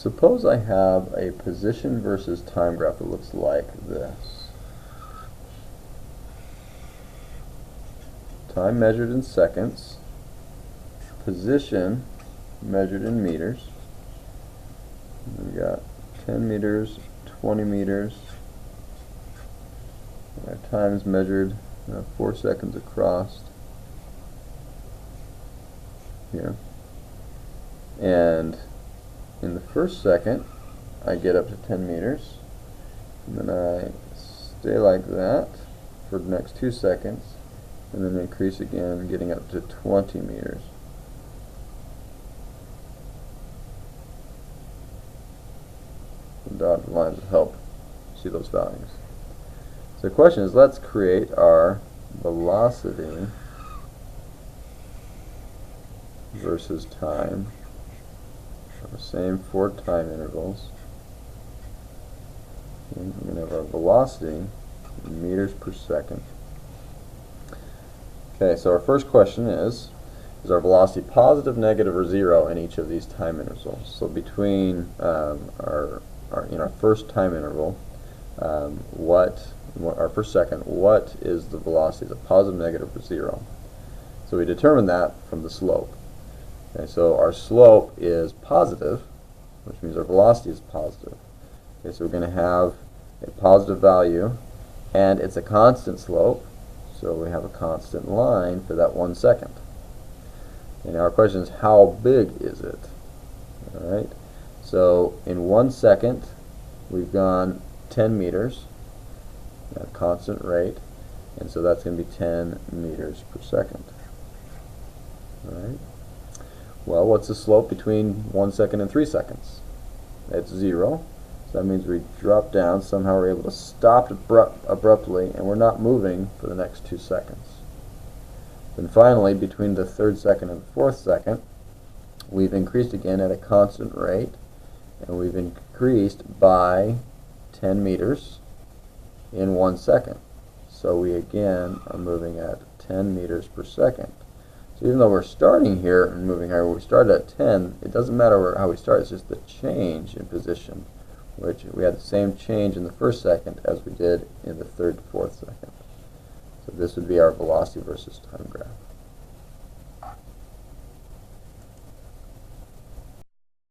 Suppose I have a position versus time graph that looks like this. Time measured in seconds, position measured in meters. We've got 10 meters, 20 meters. Our time's measured 4 seconds across here. And in the first second, I get up to 10 meters. And then I stay like that for the next 2 seconds. And then increase again, getting up to 20 meters. The dotted lines will help see those values. So the question is, let's create our velocity versus time. The same 4 time intervals. Okay, we're going to have our velocity in meters per second. Okay, so our first question is our velocity positive, negative, or 0 in each of these time intervals? So between our first time interval, our first second, what is the velocity? Is it positive, negative, or 0? So we determine that from the slope. Okay, so our slope is positive, which means our velocity is positive. Okay, so we're going to have a positive value, and it's a constant slope, so we have a constant line for that 1 second. Okay, now our question is, how big is it? All right. So in 1 second, we've gone 10 meters at a constant rate, and so that's going to be 10 meters per second. All right. Well, what's the slope between 1 second and 3 seconds? It's 0. So that means we drop down. Somehow we're able to stop abruptly, and we're not moving for the next 2 seconds. Then finally, between the 3rd second and the 4th second, we've increased again at a constant rate, and we've increased by 10 meters in 1 second. So we again are moving at 10 meters per second. So even though we're starting here and moving higher, we started at 10, it doesn't matter how we start, it's just the change in position, which we had the same change in the 1st second as we did in the 3rd to 4th second. So this would be our velocity versus time graph.